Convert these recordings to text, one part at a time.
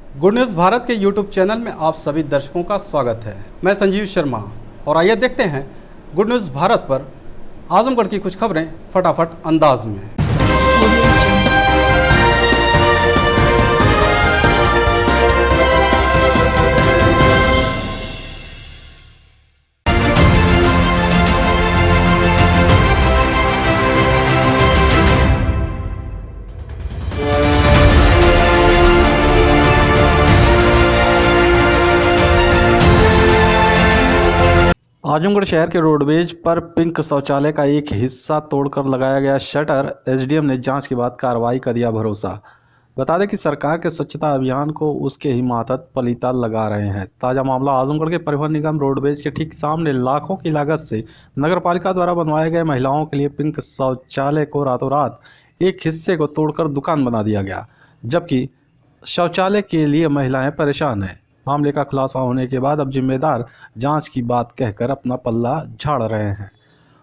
Good news Bharat के YouTube channel में आप सभी दर्शकों का स्वागत है। मैं संजीव शर्मा और आइए देखते हैं गुड न्यूज़ भारत पर आजमगढ़ की कुछ खबरें फटाफट अंदाज में। आजमगढ़ शहर के रोडवेज पर पिंक शौचालय का एक हिस्सा तोड़कर लगाया गया शटर। एसडीएम ने जांच के बाद कार्रवाई का दिया भरोसा। बता दें कि सरकार के स्वच्छता अभियान को उसके ही मातहत पलीता लगा रहे हैं। ताज़ा मामला आजमगढ़ के परिवहन निगम रोडवेज के ठीक सामने लाखों की लागत से नगरपालिका द्वारा बनवाए गए महिलाओं के लिए पिंक शौचालय को रातों रात एक हिस्से को तोड़कर दुकान बना दिया गया, जबकि शौचालय के लिए महिलाएं परेशान हैं। मामले का खुलासा होने के बाद अब जिम्मेदार जांच की बात कहकर अपना पल्ला झाड़ रहे हैं।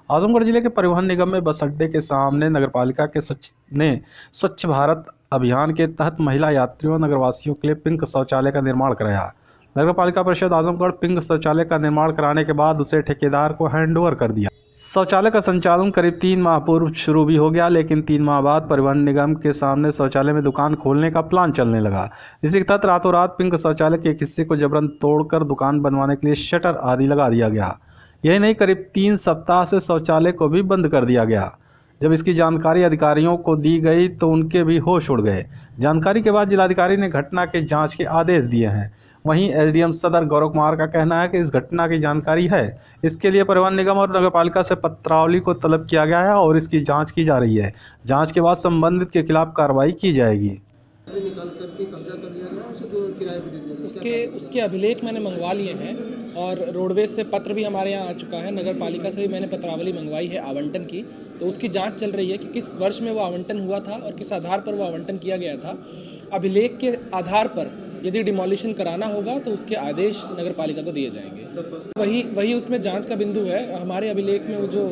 आजमगढ़ जिले के परिवहन निगम में बस अड्डे के सामने नगरपालिका के स्वच्छ भारत अभियान के तहत महिला यात्रियों नगरवासियों के लिए पिंक शौचालय का निर्माण कराया। नगरपालिका परिषद आजमगढ़ पिंक शौचालय का निर्माण कराने के बाद उसे ठेकेदार को हैंडओवर कर दिया। शौचालय का संचालन करीब 3 माह पूर्व शुरू भी हो गया, लेकिन 3 माह बाद परिवहन निगम के सामने शौचालय में दुकान खोलने का प्लान चलने लगा। इसी के तहत रातों रात पिंक शौचालय के एक हिस्से को जबरन तोड़कर दुकान बनवाने के लिए शटर आदि लगा दिया गया। यही नहीं, करीब 3 सप्ताह से शौचालय को भी बंद कर दिया गया। जब इसकी जानकारी अधिकारियों को दी गई तो उनके भी होश उड़ गए। जानकारी के बाद जिलाधिकारी ने घटना के जांच के आदेश दिए हैं। वहीं एसडीएम सदर गौरव कुमार का कहना है कि इस घटना की जानकारी है, इसके लिए परिवहन निगम और नगरपालिका से पत्रावली को तलब किया गया है और इसकी जांच की जा रही है। जांच के बाद संबंधित के खिलाफ कार्रवाई की जाएगी। उसके अभिलेख मैंने मंगवा लिए हैं और रोडवेज से पत्र भी हमारे यहाँ आ चुका है। नगर पालिका से भी मैंने पत्रावली मंगवाई है आवंटन की, तो उसकी जांच चल रही है कि किस वर्ष में वो आवंटन हुआ था और किस आधार पर वो आवंटन किया गया था। अभिलेख के आधार पर यदि डिमोलिशन कराना होगा तो उसके आदेश नगर पालिका को दिए जाएंगे। वही उसमें जांच का बिंदु है। हमारे अभिलेख में वो जो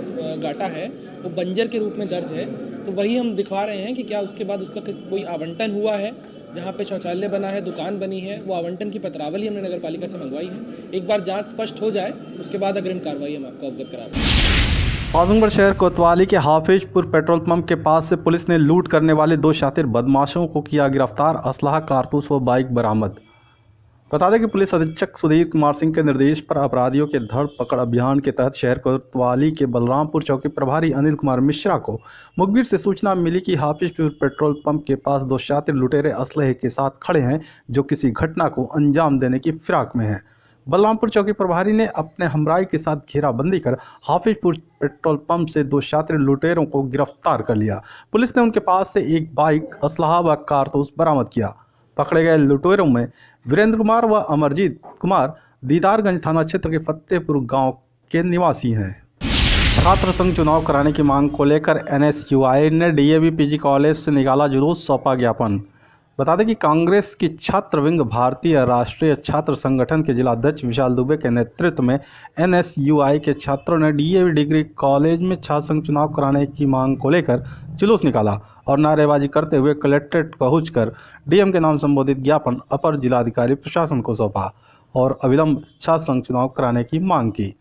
गाटा है वो बंजर के रूप में दर्ज है, तो वही हम दिखा रहे हैं कि क्या उसके बाद उसका कोई आवंटन हुआ है जहाँ पे शौचालय बना है, दुकान बनी है। वो आवंटन की पत्रावली हमने नगर पालिका से मंगवाई है। एक बार जांच स्पष्ट हो जाए उसके बाद अग्रिम कार्रवाई हम आपको अवगत करा देंगे। आजमगढ़ शहर कोतवाली के हाफिजपुर पेट्रोल पंप के पास से पुलिस ने लूट करने वाले 2 शातिर बदमाशों को किया गिरफ्तार। असलाह, कारतूस व बाइक बरामद। बता दें कि पुलिस अधीक्षक सुधीर कुमार सिंह के निर्देश पर अपराधियों के धर पकड़ अभियान के तहत शहर कोतवाली के बलरामपुर चौकी प्रभारी अनिल कुमार मिश्रा को मुखबिर से सूचना मिली कि हाफिजपुर पेट्रोल पंप के पास 2 शातिर लुटेरे असलहे के साथ खड़े हैं, जो किसी घटना को अंजाम देने की फिराक में हैं। बलरामपुर चौकी प्रभारी ने अपने हमराई के साथ घेराबंदी कर हाफिजपुर पेट्रोल पंप से 2 शातिर लुटेरों को गिरफ्तार कर लिया। पुलिस ने उनके पास से एक बाइक, असलहा व कारतूस बरामद किया। पकड़े गए लुटेरों में वीरेंद्र कुमार व अमरजीत कुमार दीदारगंज थाना क्षेत्र के फतेहपुर गांव के निवासी हैं। छात्र संघ चुनाव कराने की मांग को लेकर एनएसयूआई ने डीएवी पीजी कॉलेज से निकाला जुलूस, सौंपा ज्ञापन। बता दें कि कांग्रेस की छात्र विंग भारतीय राष्ट्रीय छात्र संगठन के जिलाध्यक्ष विशाल दुबे के नेतृत्व में एनएसयूआई के छात्रों ने डीएवी डिग्री कॉलेज में छात्र संघ चुनाव कराने की मांग को लेकर जुलूस निकाला और नारेबाजी करते हुए कलेक्ट्रेट पहुंचकर डीएम के नाम संबोधित ज्ञापन अपर जिलाधिकारी प्रशासन को सौंपा और अविलंब छात्र संघ चुनाव कराने की मांग की।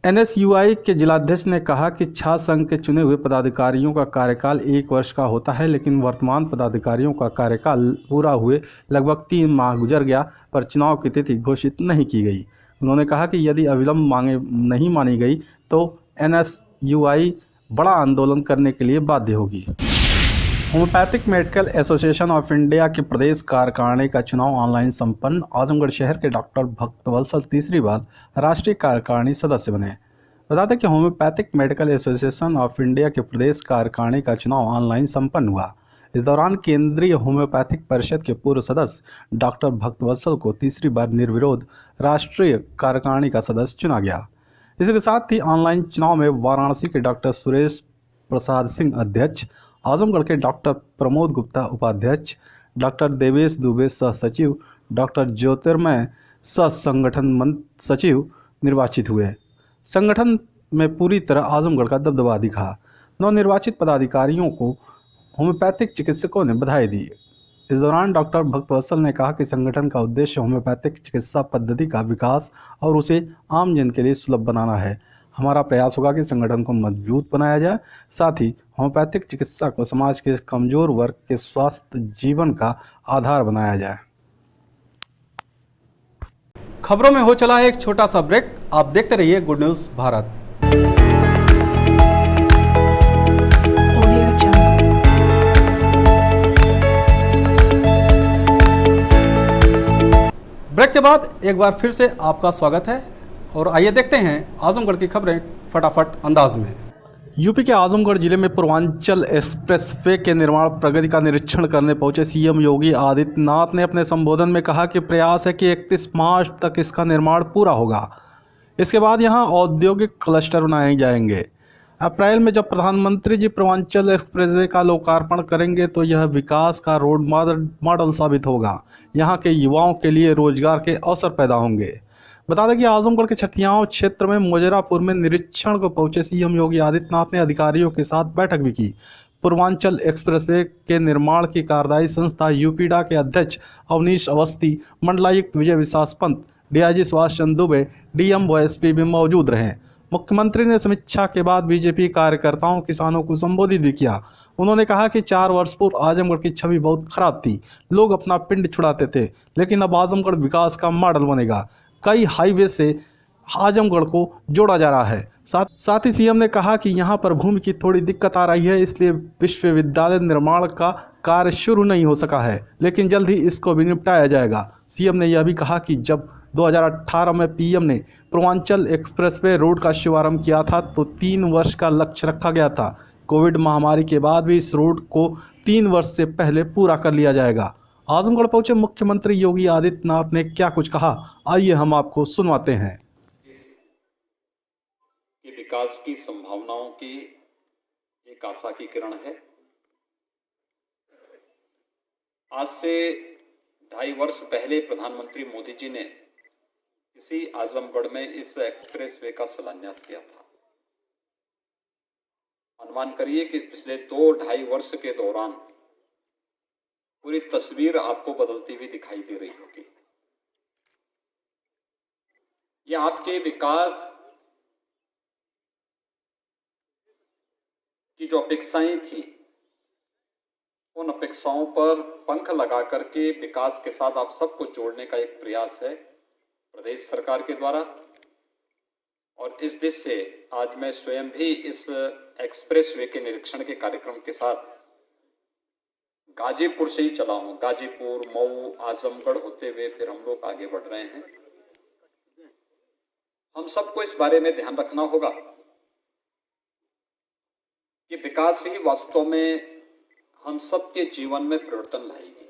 एनएसयूआई के जिलाध्यक्ष ने कहा कि छात्र संघ के चुने हुए पदाधिकारियों का कार्यकाल 1 वर्ष का होता है, लेकिन वर्तमान पदाधिकारियों का कार्यकाल पूरा हुए लगभग 3 माह गुजर गया, पर चुनाव की तिथि घोषित नहीं की गई। उन्होंने कहा कि यदि अविलंब मांगे नहीं मानी गई तो एनएसयूआई बड़ा आंदोलन करने के लिए बाध्य होगी। Homeopathic medical association of India के प्रदेश कार्यकारिणी का चुनाव ऑनलाइन संपन्न। आजमगढ़ शहर के डॉक्टर भक्तवत्सल तीसरी बार राष्ट्रीय कार्यकारिणी सदस्य बने। बता दें कि homeopathic medical association of India के प्रदेश कार्यकारिणी का चुनाव ऑनलाइन संपन्न हुआ। इस दौरान केंद्रीय होम्योपैथिक परिषद के पूर्व सदस्य डॉक्टर भक्तवत्सल को तीसरी बार निर्विरोध राष्ट्रीय कार्यकारिणी का सदस्य चुना गया। इसके साथ ही ऑनलाइन चुनाव में वाराणसी के डॉक्टर सुरेश प्रसाद सिंह अध्यक्ष, आजमगढ़ के डॉक्टर प्रमोद गुप्ता उपाध्यक्ष, डॉक्टर देवेश दुबे सह सचिव, डॉक्टर ज्योतिर्मय सह संगठन सचिव निर्वाचित हुए। संगठन में पूरी तरह आजमगढ़ का दबदबा दिखा। नवनिर्वाचित पदाधिकारियों को होम्योपैथिक चिकित्सकों ने बधाई दी। इस दौरान डॉक्टर भक्तवत्सल ने कहा कि संगठन का उद्देश्य होम्योपैथिक चिकित्सा पद्धति का विकास और उसे आम जन के लिए सुलभ बनाना है। हमारा प्रयास होगा कि संगठन को मजबूत बनाया जाए, साथ ही होम्योपैथिक चिकित्सा को समाज के कमजोर वर्ग के स्वास्थ्य जीवन का आधार बनाया जाए। खबरों में हो चला है एक छोटा सा ब्रेक। आप देखते रहिए गुड न्यूज भारत। ब्रेक के बाद एक बार फिर से आपका स्वागत है और आइए देखते हैं आजमगढ़ की खबरें फटाफट अंदाज में। यूपी के आजमगढ़ जिले में पूर्वांचल एक्सप्रेसवे के निर्माण प्रगति का निरीक्षण करने पहुंचे सीएम योगी आदित्यनाथ ने अपने संबोधन में कहा कि प्रयास है कि 31 मार्च तक इसका निर्माण पूरा होगा। इसके बाद यहां औद्योगिक क्लस्टर बनाए जाएंगे। अप्रैल में जब प्रधानमंत्री जी पूर्वांचल एक्सप्रेसवे का लोकार्पण करेंगे तो यह विकास का रोड मॉडल साबित होगा। यहां के युवाओं के लिए रोजगार के अवसर पैदा होंगे। बता दें कि आजमगढ़ के छतियाओं क्षेत्र में मोजरापुर में निरीक्षण को पहुंचे सीएम योगी आदित्यनाथ ने अधिकारियों के साथ बैठक भी की। पूर्वांचल एक्सप्रेसवे के निर्माण की कार्यदायी संस्था यूपीडा के अध्यक्ष अवनीश अवस्थी, मंडलायुक्त विजय विश्वास पंत, डीआईजी सुभाष चंद्र दुबे, डीएम व एसपी भी मौजूद रहे। मुख्यमंत्री ने समीक्षा के बाद बीजेपी कार्यकर्ताओं किसानों को संबोधित भी किया। उन्होंने कहा कि 4 वर्ष पूर्व आजमगढ़ की छवि बहुत खराब थी, लोग अपना पिंड छुड़ाते थे, लेकिन अब आजमगढ़ विकास का मॉडल बनेगा। कई हाईवे से आजमगढ़ को जोड़ा जा रहा है। साथ ही सीएम ने कहा कि यहाँ पर भूमि की थोड़ी दिक्कत आ रही है, इसलिए विश्वविद्यालय निर्माण का कार्य शुरू नहीं हो सका है, लेकिन जल्द ही इसको भी निपटाया जाएगा। सीएम ने यह भी कहा कि जब 2018 में पीएम ने पूर्वांचल एक्सप्रेसवे रोड का शुभारंभ किया था तो 3 वर्ष का लक्ष्य रखा गया था। कोविड महामारी के बाद भी इस रोड को 3 वर्ष से पहले पूरा कर लिया जाएगा। आजमगढ़ पहुंचे मुख्यमंत्री योगी आदित्यनाथ ने क्या कुछ कहा, आइए हम आपको सुनवाते हैं। विकास की संभावनाओं की एक आशा की किरण है। आज से 2.5 वर्ष पहले प्रधानमंत्री मोदी जी ने इसी आजमगढ़ में इस एक्सप्रेसवे का शिलान्यास किया था। अनुमान करिए कि पिछले 2-2.5 वर्ष के दौरान पूरी तस्वीर आपको बदलती हुई दिखाई दे रही होगी। यह आपके विकास की जो अपेक्षाएं थी, उन अपेक्षाओं पर पंख लगा करके विकास के साथ आप सबको जोड़ने का एक प्रयास है प्रदेश सरकार के द्वारा। और इस दिशा से आज मैं स्वयं भी इस एक्सप्रेसवे के निरीक्षण के कार्यक्रम के साथ गाजीपुर से ही चला हूं। गाजीपुर, मऊ, आजमगढ़ होते हुए फिर हम लोग आगे बढ़ रहे हैं। हम सबको इस बारे में ध्यान रखना होगा कि विकास ही वास्तव में हम सबके जीवन में परिवर्तन लाएगी।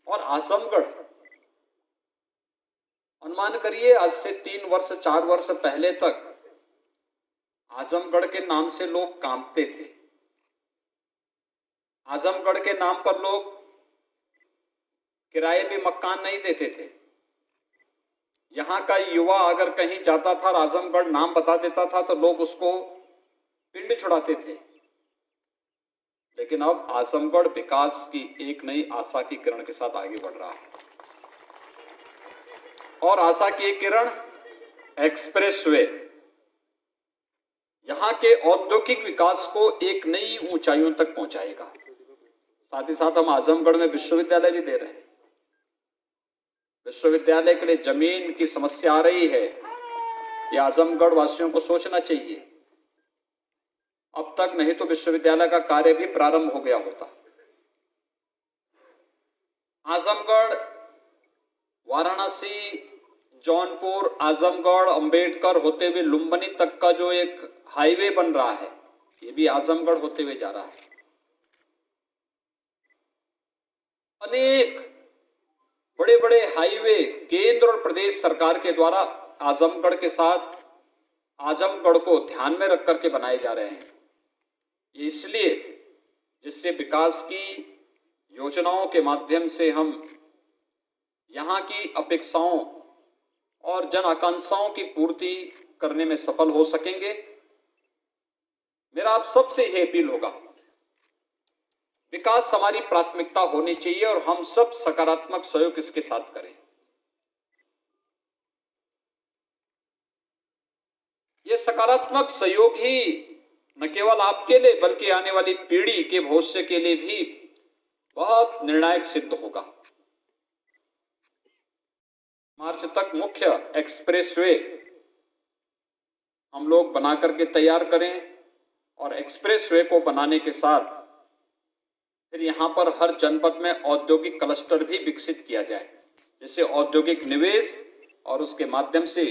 और आजमगढ़, अनुमान करिए आज से 3 वर्ष 4 वर्ष पहले तक आजमगढ़ के नाम से लोग कांपते थे। आजमगढ़ के नाम पर लोग किराए भी मकान नहीं देते थे। यहां का युवा अगर कहीं जाता था, आजमगढ़ नाम बता देता था तो लोग उसको पिंड छुड़ाते थे। लेकिन अब आजमगढ़ विकास की एक नई आशा की किरण के साथ आगे बढ़ रहा है। और आशा की एक किरण एक्सप्रेसवे यहां के औद्योगिक विकास को एक नई ऊंचाइयों तक पहुंचाएगा। साथ ही साथ हम आजमगढ़ में विश्वविद्यालय भी दे रहे हैं। विश्वविद्यालय के लिए जमीन की समस्या आ रही है, ये आजमगढ़ वासियों को सोचना चाहिए। अब तक नहीं तो विश्वविद्यालय का कार्य भी प्रारंभ हो गया होता। आजमगढ़, वाराणसी, जौनपुर, आजमगढ़, अंबेडकर होते हुए लुम्बिनी तक का जो एक हाईवे बन रहा है, ये भी आजमगढ़ होते हुए जा रहा है। अनेक बड़े बड़े हाईवे केंद्र और प्रदेश सरकार के द्वारा आजमगढ़ के साथ आजमगढ़ को ध्यान में रख करके बनाए जा रहे हैं। इसलिए जिससे विकास की योजनाओं के माध्यम से हम यहां की अपेक्षाओं और जन आकांक्षाओं की पूर्ति करने में सफल हो सकेंगे। मेरा आप सबसे यह अपील होगा विकास हमारी प्राथमिकता होनी चाहिए और हम सब सकारात्मक सहयोग इसके साथ करें। ये सकारात्मक सहयोग ही न केवल आपके लिए बल्कि आने वाली पीढ़ी के भविष्य के लिए भी बहुत निर्णायक सिद्ध होगा। मार्च तक मुख्य एक्सप्रेसवे हम लोग बना करके तैयार करें और एक्सप्रेसवे को बनाने के साथ फिर यहां पर हर जनपद में औद्योगिक क्लस्टर भी विकसित किया जाए, जिससे औद्योगिक निवेश और उसके माध्यम से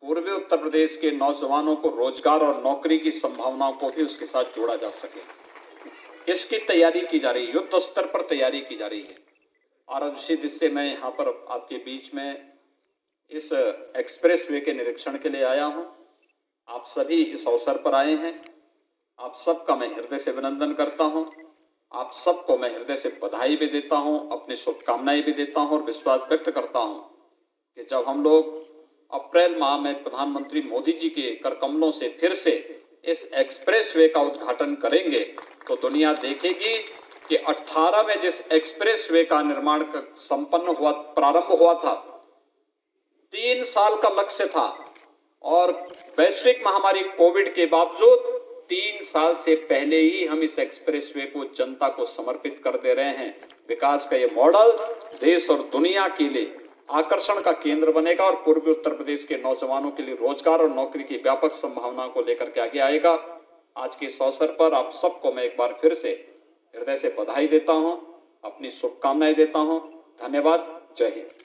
पूर्वी उत्तर प्रदेश के नौजवानों को रोजगार और नौकरी की संभावनाओं को भी उसके साथ जोड़ा जा सके। इसकी तैयारी की जा रही है, युद्ध स्तर पर तैयारी की जा रही है। और उसी दिशा में यहाँ पर आपके बीच में इस एक्सप्रेसवे के निरीक्षण के लिए आया हूँ। आप सभी इस अवसर पर आए हैं, आप सबका मैं हृदय से अभिनंदन करता हूँ। आप सबको मैं हृदय से बधाई भी देता हूँ, अपनी शुभकामनाएं भी देता हूँ और विश्वास व्यक्त करता हूँ कि जब हम लोग अप्रैल माह में प्रधानमंत्री मोदी जी के कर कमलों से फिर से इस एक्सप्रेसवे का उद्घाटन करेंगे तो दुनिया देखेगी कि 18 में जिस एक्सप्रेसवे का निर्माण प्रारंभ हुआ था, 3 साल का लक्ष्य था और वैश्विक महामारी कोविड के बावजूद 3 साल से पहले ही हम इस एक्सप्रेसवे को जनता को समर्पित कर दे रहे हैं। विकास का ये मॉडल देश और दुनिया के लिए आकर्षण का केंद्र बनेगा और पूर्वी उत्तर प्रदेश के नौजवानों के लिए रोजगार और नौकरी की व्यापक संभावनाओं को लेकर के आगे आएगा। आज के इस अवसर पर आप सबको मैं एक बार फिर से हृदय से बधाई देता हूं, अपनी शुभकामनाएं देता हूं। धन्यवाद। जय हिंद।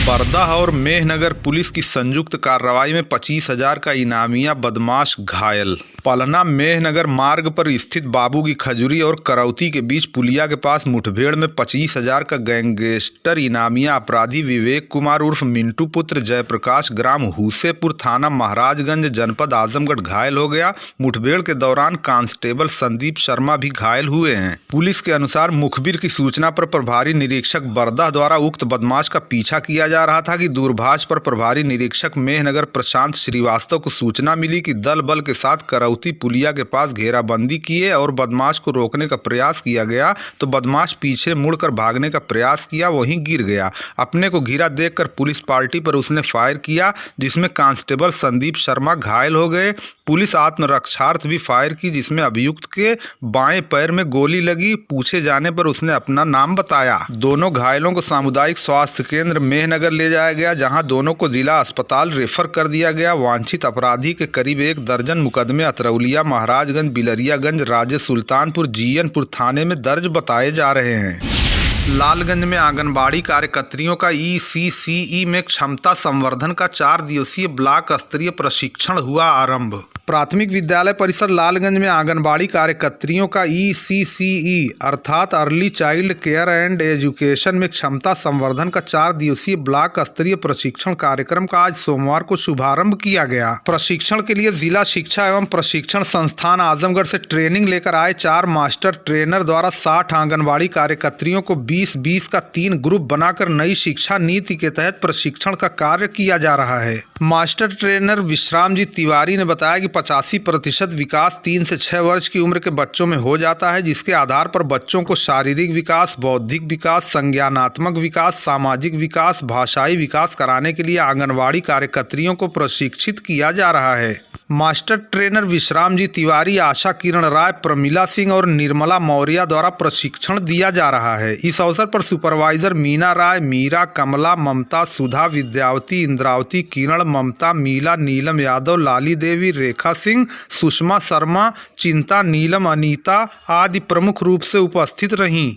बरदह और मेहनगर पुलिस की संयुक्त कार्रवाई में 25,000 का इनामिया बदमाश घायल। पलना मेहनगर मार्ग पर स्थित बाबू की खजूरी और करौती के बीच पुलिया के पास मुठभेड़ में 25,000 का गैंगस्टर इनामिया अपराधी विवेक कुमार उर्फ मिंटू पुत्र जयप्रकाश ग्राम हुसेपुर थाना महाराजगंज जनपद आजमगढ़ घायल हो गया। मुठभेड़ के दौरान कांस्टेबल संदीप शर्मा भी घायल हुए हैं। पुलिस के अनुसार मुखबिर की सूचना पर प्रभारी निरीक्षक बरदह द्वारा उक्त बदमाश का पीछा किया जा रहा था कि दूरभाष पर प्रभारी निरीक्षक मेहनगर प्रशांत श्रीवास्तव को सूचना मिली कि दल बल के साथ करौती पुलिया के पास घेराबंदी किए और बदमाश को रोकने का प्रयास किया गया तो बदमाश पीछे मुड़कर भागने का प्रयास किया, वहीं गिर गया। अपने को घिरा देखकर पुलिस पार्टी पर उसने फायर किया, जिसमें कांस्टेबल संदीप शर्मा घायल हो गए। पुलिस आत्मरक्षार्थ भी फायर की, जिसमें अभियुक्त के बाएं पैर में गोली लगी। पूछे जाने पर उसने अपना नाम बताया। दोनों घायलों को सामुदायिक स्वास्थ्य केंद्र मेहनगर ले जाया गया, जहां दोनों को जिला अस्पताल रेफर कर दिया गया। वांछित अपराधी के करीब 1 दर्जन मुकदमे अतरौलिया, महाराजगंज, बिलरियागंज, राजे सुल्तानपुर, जीयनपुर थाने में दर्ज बताए जा रहे हैं। लालगंज में आंगनबाड़ी कार्यकर्तियों का ECCE में क्षमता संवर्धन का 4 दिवसीय ब्लॉक स्तरीय प्रशिक्षण हुआ आरंभ। प्राथमिक विद्यालय परिसर लालगंज में आंगनबाड़ी कार्यकर्तियों का ECCE अर्थात early child care and education में क्षमता संवर्धन का 4 दिवसीय ब्लॉक स्तरीय प्रशिक्षण कार्यक्रम का आज सोमवार को शुभारंभ किया गया। प्रशिक्षण के लिए जिला शिक्षा एवं प्रशिक्षण संस्थान आजमगढ़ से ट्रेनिंग लेकर आए 4 मास्टर ट्रेनर द्वारा 60 आंगनबाड़ी कार्यकर्तियों को 20-20 का 3 ग्रुप बनाकर नई शिक्षा नीति के तहत प्रशिक्षण का कार्य किया जा रहा है। मास्टर ट्रेनर विश्राम जी तिवारी ने बताया कि 85% विकास 3 से 6 वर्ष की उम्र के बच्चों में हो जाता है, जिसके आधार पर बच्चों को शारीरिक विकास, बौद्धिक विकास, संज्ञानात्मक विकास, सामाजिक विकास, भाषाई विकास कराने के लिए आंगनबाड़ी कार्यकर्तियों को प्रशिक्षित किया जा रहा है। मास्टर ट्रेनर विश्राम जी तिवारी, आशा किरण राय, प्रमिला सिंह और निर्मला मौर्य द्वारा प्रशिक्षण दिया जा रहा है। इस अवसर पर सुपरवाइजर मीना राय, मीरा, कमला, ममता, सुधा, विद्यावती, इंद्रावती, किरण, ममता, मीला, नीलम यादव, लाली देवी, रेखा सिंह, सुषमा शर्मा, चिंता, नीलम, अनीता आदि प्रमुख रूप से उपस्थित रहीं।